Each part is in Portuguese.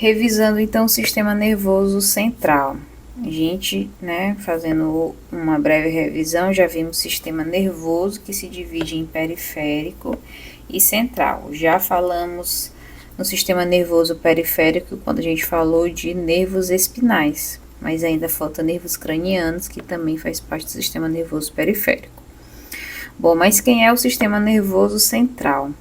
Revisando então o sistema nervoso central. A gente, fazendo uma breve revisão, já vimos o sistema nervoso que se divide em periférico e central. Já falamos no sistema nervoso periférico quando a gente falou de nervos espinais, mas ainda falta nervos cranianos, que também faz parte do sistema nervoso periférico. Bom, mas quem é o sistema nervoso central?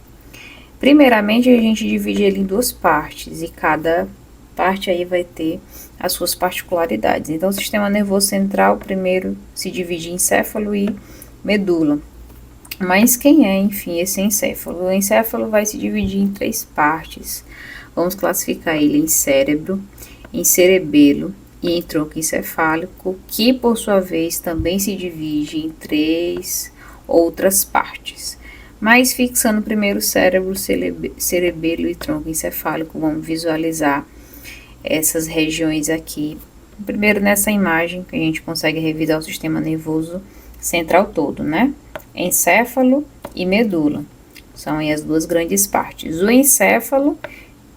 Primeiramente, a gente divide ele em duas partes, e cada parte aí vai ter as suas particularidades. Então, o sistema nervoso central, primeiro, se divide em encéfalo e medula. Mas quem é, enfim, esse encéfalo? O encéfalo vai se dividir em três partes. Vamos classificar ele em cérebro, em cerebelo e em tronco encefálico, que, por sua vez, também se divide em três outras partes. Mas fixando primeiro o cérebro, cerebelo e tronco encefálico, vamos visualizar essas regiões aqui. Primeiro nessa imagem, que a gente consegue revisar o sistema nervoso central todo, né? Encéfalo e medula. São aí as duas grandes partes. O encéfalo,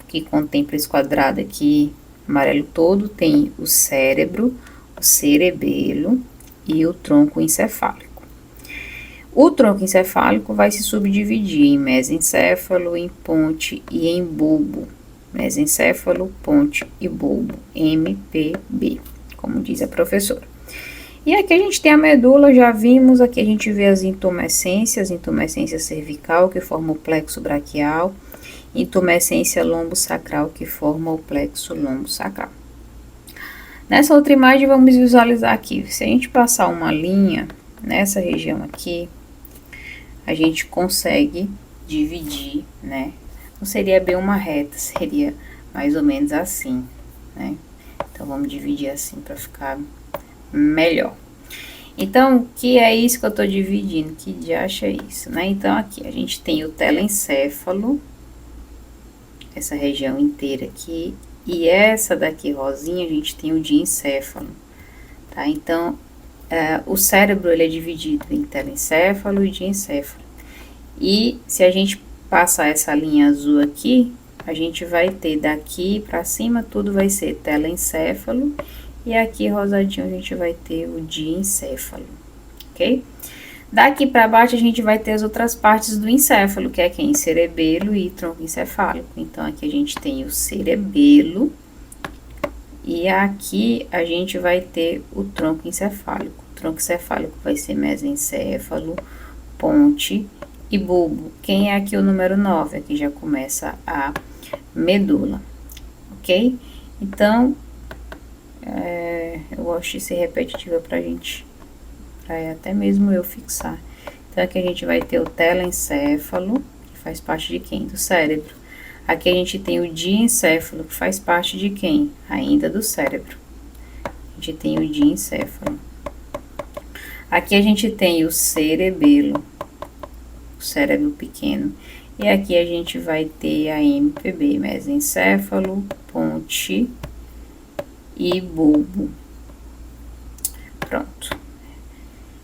que contempla esse quadrado aqui, amarelo todo, tem o cérebro, o cerebelo e o tronco encefálico. O tronco encefálico vai se subdividir em mesencéfalo, em ponte e em bulbo. Mesencéfalo, ponte e bulbo, MPB, como diz a professora. E aqui a gente tem a medula, já vimos, aqui a gente vê as intumescências, intumescência cervical, que forma o plexo braquial, intumescência lombosacral, que forma o plexo lombosacral. Nessa outra imagem, vamos visualizar aqui, se a gente passar uma linha nessa região aqui, a gente consegue dividir, né? Não seria bem uma reta, seria mais ou menos assim, né? Então, vamos dividir assim para ficar melhor. Então, que é isso que eu tô dividindo? Que diacho é isso, né? Então, aqui a gente tem o telencéfalo, essa região inteira aqui, e essa daqui rosinha a gente tem o diencéfalo, tá? Então, o cérebro ele é dividido em telencéfalo e diencéfalo. E se a gente passar essa linha azul aqui, a gente vai ter daqui para cima tudo vai ser telencéfalo e aqui rosadinho a gente vai ter o diencéfalo, ok? Daqui para baixo a gente vai ter as outras partes do encéfalo, que é quem? Cerebelo e tronco encefálico. Então aqui a gente tem o cerebelo e aqui a gente vai ter o tronco encefálico. O tronco encefálico vai ser mesencéfalo, ponte e bulbo. Quem é aqui o número 9? Aqui já começa a medula, ok? Então, eu gosto de ser repetitiva pra gente, até mesmo eu fixar. Então, aqui a gente vai ter o telencéfalo, que faz parte de quem? Do cérebro. Aqui a gente tem o diencéfalo, que faz parte de quem? Ainda do cérebro. A gente tem o diencéfalo. Aqui a gente tem o cerebelo, o cérebro pequeno. E aqui a gente vai ter a MPB, mesencéfalo, ponte e bulbo. Pronto.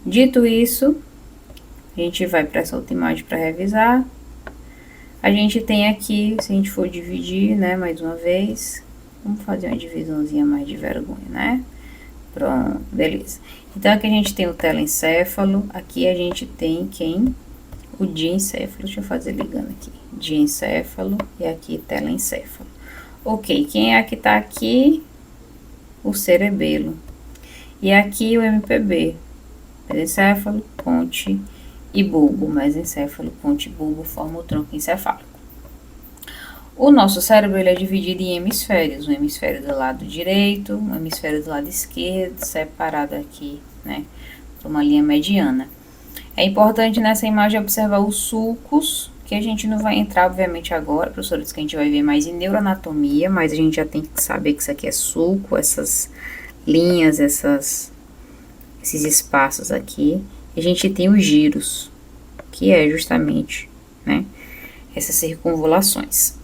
Dito isso, a gente vai para essa outra imagem para revisar. A gente tem aqui, se a gente for dividir, né, mais uma vez, vamos fazer uma divisãozinha mais de vergonha, né? Pronto, beleza. Então, aqui a gente tem o telencéfalo, aqui a gente tem quem? O diencéfalo, deixa eu fazer ligando aqui. Diencéfalo e aqui telencéfalo. Ok, quem é que tá aqui? O cerebelo. E aqui o MPB, mesencéfalo, ponte e bulbo. Mesencéfalo, ponte e bulbo formam o tronco encefálico. O nosso cérebro ele é dividido em hemisférios, um hemisfério do lado direito, um hemisfério do lado esquerdo, separado aqui, né, por uma linha mediana. É importante nessa imagem observar os sulcos, que a gente não vai entrar, obviamente, agora, professor, diz que a gente vai ver mais em neuroanatomia, mas a gente já tem que saber que isso aqui é sulco, essas linhas, esses espaços aqui. A gente tem os giros, que é justamente, né, essas circunvalações.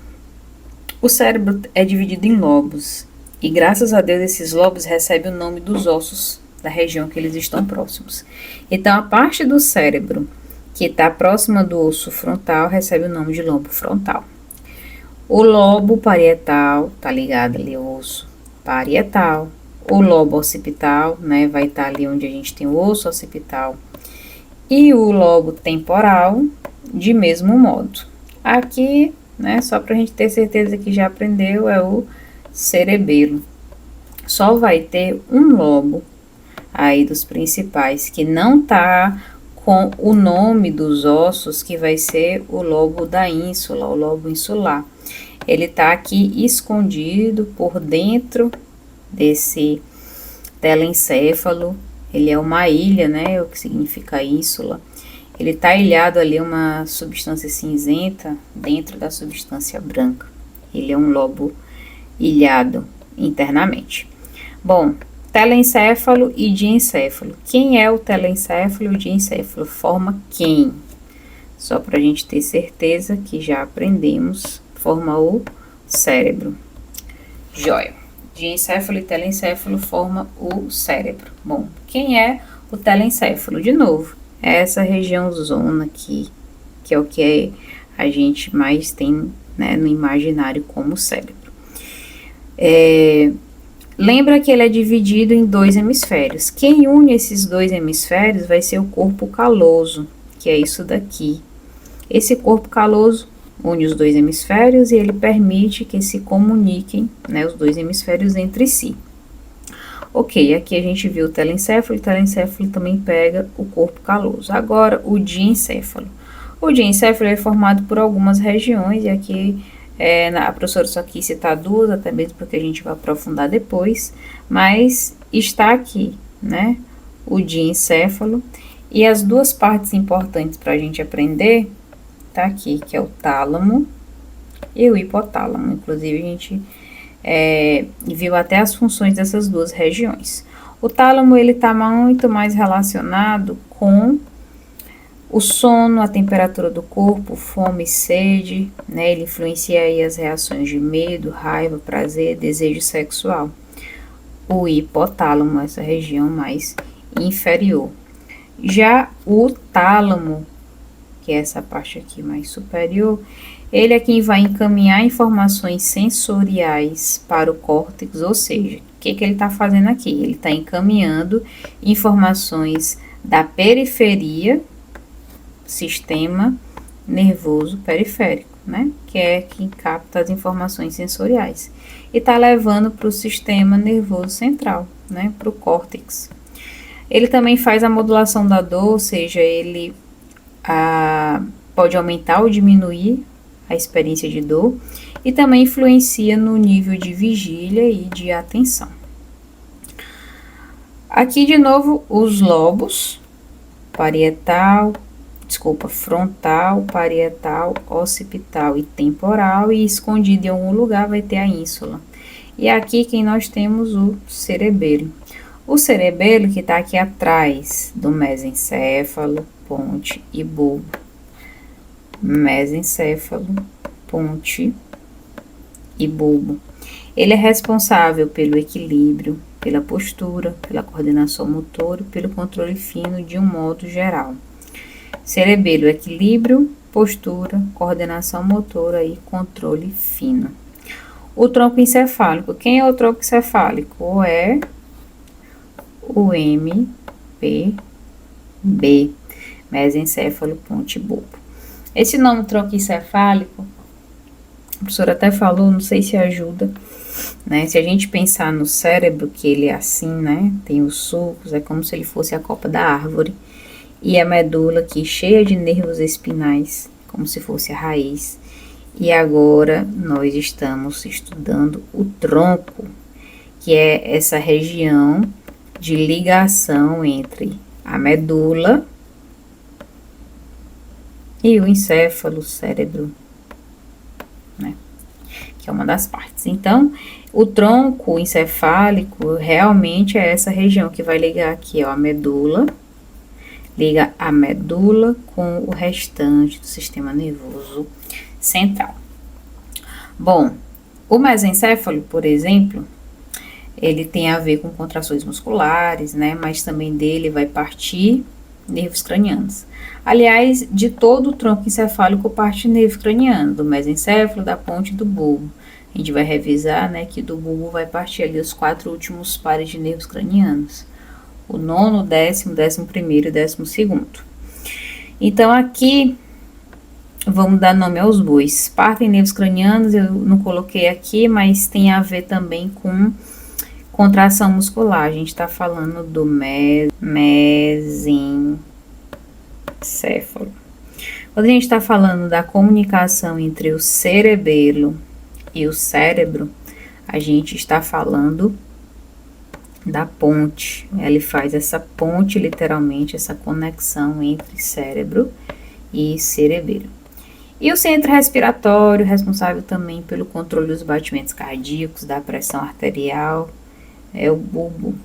O cérebro é dividido em lobos, e graças a Deus esses lobos recebem o nome dos ossos da região que eles estão próximos. Então, a parte do cérebro que está próxima do osso frontal recebe o nome de lobo frontal. O lobo parietal, tá ligado ali ao osso parietal. O lobo occipital, né, vai estar ali onde a gente tem o osso occipital. E o lobo temporal, de mesmo modo. Aqui, né, só pra gente ter certeza que já aprendeu, é o cerebelo. Só vai ter um lobo aí dos principais, que não tá com o nome dos ossos, que vai ser o lobo da ínsula, o lobo insular. Ele tá aqui escondido por dentro desse telencéfalo. Ele é uma ilha, né, o que significa ínsula. Ele tá ilhado ali uma substância cinzenta dentro da substância branca. Ele é um lobo ilhado internamente. Bom, telencéfalo e diencéfalo. Quem é o telencéfalo e o diencéfalo? Forma quem? Só para a gente ter certeza que já aprendemos, forma o cérebro. Joia. Diencéfalo e telencéfalo forma o cérebro. Bom, quem é o telencéfalo? De novo, é essa região zona aqui, que é o que a gente mais tem, né, no imaginário como cérebro. Lembra que ele é dividido em dois hemisférios. Quem une esses dois hemisférios vai ser o corpo caloso, que é isso daqui. Esse corpo caloso une os dois hemisférios e ele permite que se comuniquem, né, os dois hemisférios entre si. Ok, aqui a gente viu o telencéfalo também pega o corpo caloso. Agora, o diencéfalo. O diencéfalo é formado por algumas regiões, e aqui a professora só quis citar duas, até mesmo porque a gente vai aprofundar depois, mas está aqui, né, o diencéfalo, e as duas partes importantes para a gente aprender, tá aqui, que é o tálamo e o hipotálamo. Inclusive, a gente viu até as funções dessas duas regiões. O tálamo, ele tá muito mais relacionado com o sono, a temperatura do corpo, fome e sede, né? Ele influencia aí as reações de medo, raiva, prazer, desejo sexual. O hipotálamo, essa região mais inferior. Já o tálamo, que é essa parte aqui mais superior, ele é quem vai encaminhar informações sensoriais para o córtex, ou seja, o que ele está fazendo aqui? Ele está encaminhando informações da periferia, sistema nervoso periférico, né? Que é quem capta as informações sensoriais. E está levando para o sistema nervoso central, né? Para o córtex. Ele também faz a modulação da dor, ou seja, ele pode aumentar ou diminuir a experiência de dor, e também influencia no nível de vigília e de atenção. Aqui de novo os lobos, frontal, parietal, occipital e temporal, e escondido em algum lugar vai ter a ínsula. E aqui quem nós temos o cerebelo. O cerebelo que está aqui atrás do mesencéfalo, ponte e bulbo. Mesencéfalo, ponte e bulbo. Ele é responsável pelo equilíbrio, pela postura, pela coordenação motora e pelo controle fino de um modo geral. Cerebelo, equilíbrio, postura, coordenação motora e controle fino. O tronco encefálico. Quem é o tronco encefálico? É o MPB, mesencéfalo, ponte e bulbo. Esse nome tronco encefálico, a professora até falou, não sei se ajuda, né? Se a gente pensar no cérebro, que ele é assim, né? Tem os sulcos, é como se ele fosse a copa da árvore. E a medula aqui cheia de nervos espinais, como se fosse a raiz. E agora nós estamos estudando o tronco, que é essa região de ligação entre a medula e o encéfalo, o cérebro, né? Que é uma das partes. Então, o tronco encefálico realmente é essa região que vai ligar aqui, ó, a medula, liga a medula com o restante do sistema nervoso central. Bom, o mesencéfalo, por exemplo, ele tem a ver com contrações musculares, né? Mas também dele vai partir nervos cranianos. Aliás, de todo o tronco encefálico parte nervo craniano, do mesencéfalo, da ponte e do bulbo. A gente vai revisar, né, que do bulbo vai partir ali os 4 últimos pares de nervos cranianos. O 9º, 10º, 11º e 12º. Então, aqui, vamos dar nome aos bois. Partem nervos cranianos, eu não coloquei aqui, mas tem a ver também com contração muscular. A gente está falando do mesencéfalo. Quando a gente está falando da comunicação entre o cerebelo e o cérebro, a gente está falando da ponte. Ele faz essa ponte, literalmente, essa conexão entre cérebro e cerebelo. E o centro respiratório, responsável também pelo controle dos batimentos cardíacos, da pressão arterial, é o bulbo.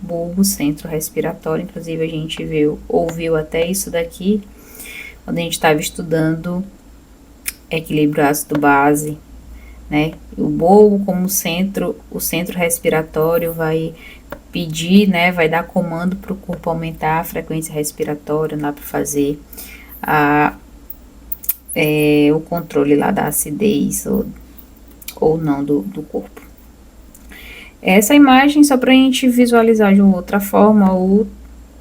Bulbo, centro respiratório. Inclusive, a gente ouviu até isso daqui quando a gente estava estudando equilíbrio ácido-base, né? O bulbo como centro, o centro respiratório vai pedir, né? Vai dar comando para o corpo aumentar a frequência respiratória, lá para fazer o controle lá da acidez ou não do corpo. Essa imagem, só para a gente visualizar de outra forma, o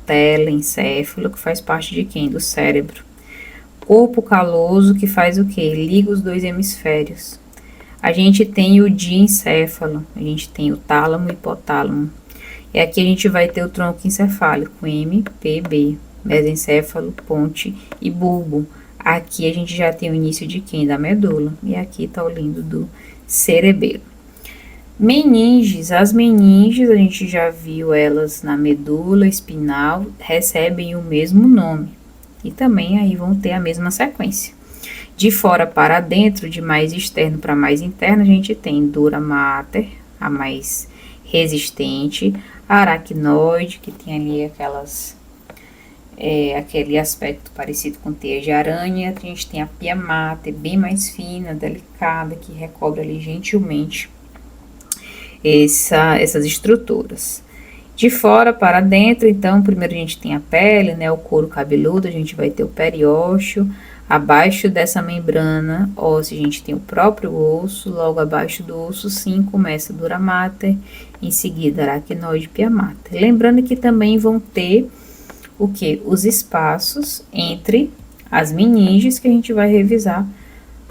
telencéfalo, que faz parte de quem? Do cérebro. Corpo caloso, que faz o quê? Liga os 2 hemisférios. A gente tem o diencéfalo, a gente tem o tálamo e hipotálamo. E aqui a gente vai ter o tronco encefálico, MPB, mesencéfalo, ponte e bulbo. Aqui a gente já tem o início de quem? Da medula. E aqui tá o lindo do cerebelo. Meninges, as meninges, a gente já viu elas na medula espinal, recebem o mesmo nome. E também aí vão ter a mesma sequência. De fora para dentro, de mais externo para mais interno, a gente tem dura mater, a mais resistente, aracnoide, que tem ali aquele aspecto parecido com teia de aranha. A gente tem a pia mater, bem mais fina, delicada, que recobre ali gentilmente essas estruturas. De fora para dentro, então, primeiro a gente tem a pele, né, o couro cabeludo, a gente vai ter o periósteo. Abaixo dessa membrana óssea, a gente tem o próprio osso, logo abaixo do osso, sim, começa a dura mater, em seguida aracnoide e pia mater. Lembrando que também vão ter o que? Os espaços entre as meninges, que a gente vai revisar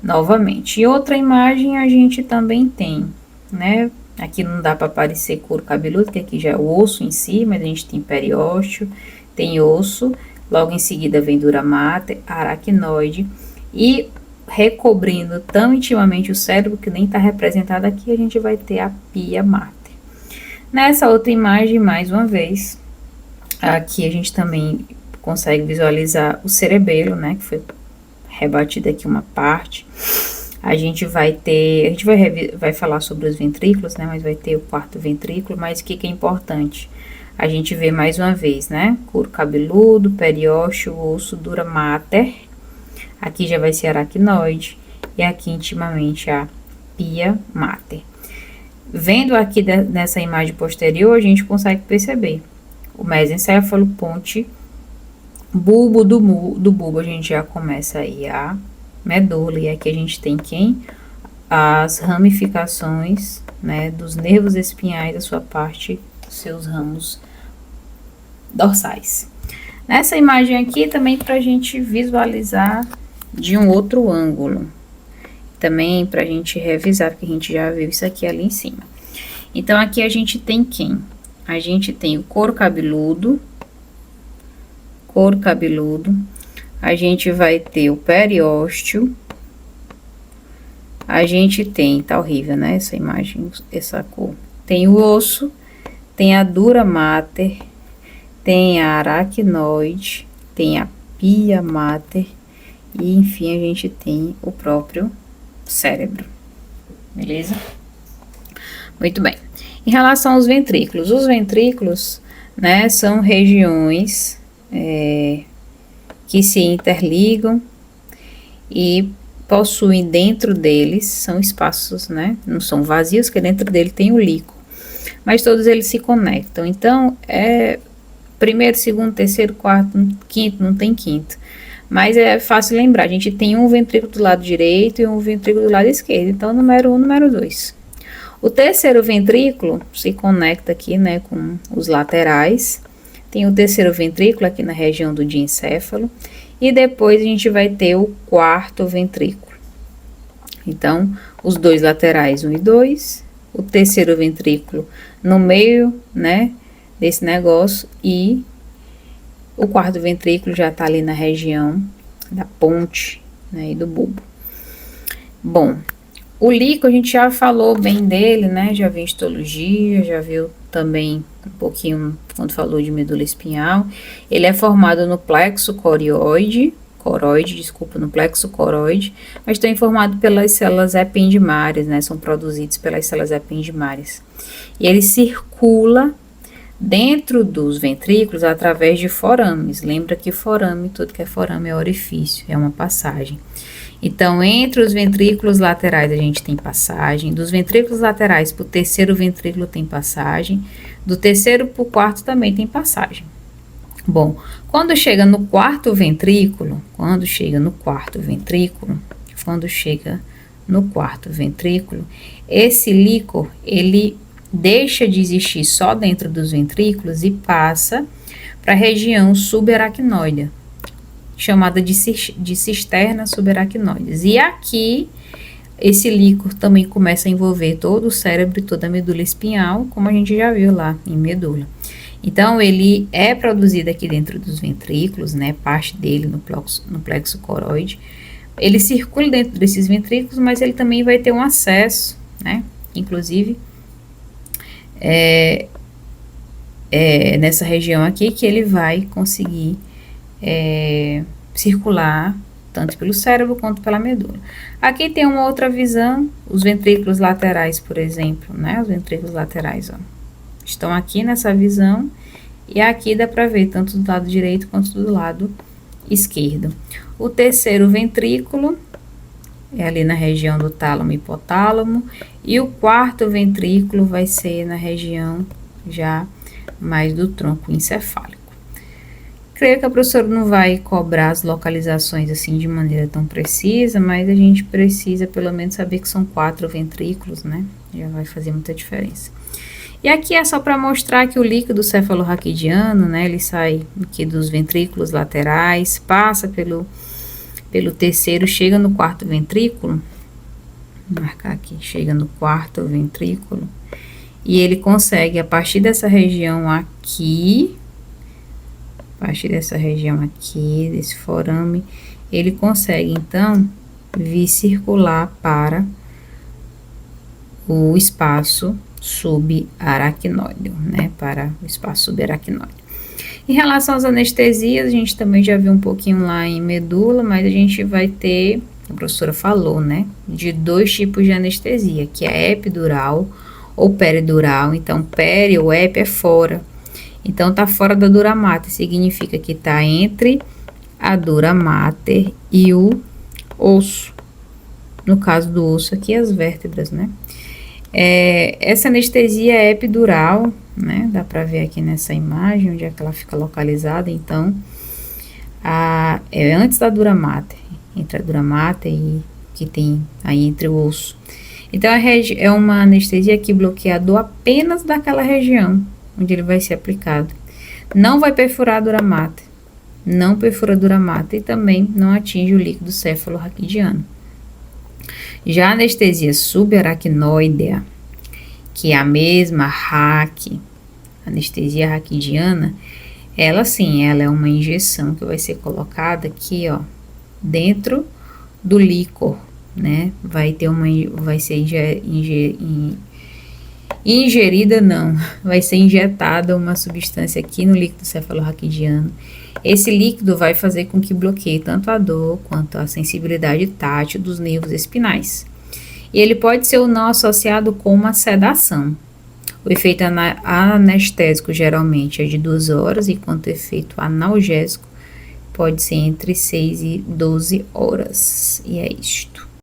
novamente. E outra imagem a gente também tem, né? Aqui não dá para aparecer couro cabeludo, porque aqui já é o osso em si, mas a gente tem periósteo, tem osso, logo em seguida vem dura mater, aracnoide, e recobrindo tão intimamente o cérebro que nem está representado aqui, a gente vai ter a pia mater. Nessa outra imagem, mais uma vez, aqui a gente também consegue visualizar o cerebelo, né, que foi rebatida aqui uma parte. A gente vai falar sobre os ventrículos, né, mas vai ter o 4º ventrículo, mas o que é importante? A gente vê mais uma vez, né, couro cabeludo, periósteo, osso, dura mater, aqui já vai ser aracnoide, e aqui intimamente a pia mater. Vendo aqui nessa imagem posterior, a gente consegue perceber o mesencéfalo, ponte, bulbo, do bulbo a gente já começa aí a medula, e aqui a gente tem quem? As ramificações, né, dos nervos espinhais da sua parte, dos seus ramos dorsais. Nessa imagem aqui também para a gente visualizar de um outro ângulo, também para a gente revisar, porque a gente já viu isso aqui ali em cima. Então aqui a gente tem quem? A gente tem o couro cabeludo, a gente vai ter o periósteo, a gente tem, tá horrível, né, essa imagem, essa cor. Tem o osso, tem a dura mater, tem a aracnoide, tem a pia mater e, enfim, a gente tem o próprio cérebro, beleza? Muito bem. Em relação aos ventrículos, os ventrículos, né, são regiões que se interligam e possuem dentro deles, são espaços, né, não são vazios, que dentro dele tem o líquido, mas todos eles se conectam. Então, primeiro, segundo, terceiro, quarto, quinto, não tem quinto. Mas é fácil lembrar, a gente tem um ventrículo do lado direito e um ventrículo do lado esquerdo. Então, número 1, número 2. O terceiro ventrículo se conecta aqui, né, com os laterais. Tem o terceiro ventrículo aqui na região do diencéfalo. E depois a gente vai ter o quarto ventrículo. Então, os dois laterais, 1 e 2. O terceiro ventrículo no meio, né, desse negócio. E o quarto ventrículo já tá ali na região da ponte, né, e do bulbo. Bom, o líquido a gente já falou bem dele, né, já viu em histologia, já viu também um pouquinho quando falou de medula espinhal. Ele é formado no plexo coroide, no plexo coroide, mas também formado pelas células ependimárias, né, são produzidos pelas células ependimárias. E ele circula dentro dos ventrículos através de forames. Lembra que forame, tudo que é forame é orifício, é uma passagem. Então, entre os ventrículos laterais a gente tem passagem, dos ventrículos laterais para o terceiro ventrículo tem passagem, do terceiro para o quarto também tem passagem. Bom, quando chega no quarto ventrículo, esse líquor, ele deixa de existir só dentro dos ventrículos e passa para a região subaracnoide, chamada de cisterna subaracnoides. E aqui, esse líquor também começa a envolver todo o cérebro e toda a medula espinhal, como a gente já viu lá em medula. Então, ele é produzido aqui dentro dos ventrículos, né, parte dele no plexo coroide. Ele circula dentro desses ventrículos, mas ele também vai ter um acesso, né, inclusive, nessa região aqui, que ele vai conseguir circular tanto pelo cérebro quanto pela medula. Aqui tem uma outra visão, os ventrículos laterais, por exemplo, né, os ventrículos laterais, ó, estão aqui nessa visão, e aqui dá para ver tanto do lado direito quanto do lado esquerdo. O terceiro ventrículo é ali na região do tálamo e hipotálamo, e o quarto ventrículo vai ser na região já mais do tronco encefálico. Creio que a professora não vai cobrar as localizações assim de maneira tão precisa, mas a gente precisa pelo menos saber que são 4 ventrículos, né? Já vai fazer muita diferença. E aqui é só para mostrar que o líquido cefalorraquidiano, né, ele sai aqui dos ventrículos laterais, passa pelo terceiro, chega no quarto ventrículo, vou marcar aqui, chega no quarto ventrículo, e ele consegue, a partir dessa região aqui, desse forame, ele consegue, então, vir circular para o espaço subaracnoide, né, para o espaço subaracnoide. Em relação às anestesias, a gente também já viu um pouquinho lá em medula, mas a gente vai ter, a professora falou, né, de 2 tipos de anestesia, que é epidural ou peridural. Então, peri ou epi é fora. Então, tá fora da dura mater, significa que tá entre a dura mater e o osso. No caso do osso aqui, as vértebras, né? Essa anestesia é epidural, né? Dá pra ver aqui nessa imagem onde é que ela fica localizada. Então, é antes da dura mater, entre a dura mater e que tem aí entre o osso. Então, é uma anestesia que bloqueia a dor apenas daquela região onde ele vai ser aplicado. Não vai perfurar a dura mater, não perfura a dura mater e também não atinge o líquido cefalorraquidiano. Já a anestesia subaracnoidea, que é a mesma anestesia raquidiana, ela sim, ela é uma injeção que vai ser colocada aqui, ó, dentro do líquor, né? Vai ser ingerida não, vai ser injetada uma substância aqui no líquido cefalorraquidiano. Esse líquido vai fazer com que bloqueie tanto a dor quanto a sensibilidade tátil dos nervos espinais. E ele pode ser ou não associado com uma sedação. O efeito anestésico geralmente é de 2 horas, enquanto o efeito analgésico pode ser entre 6 e 12 horas. E é isto.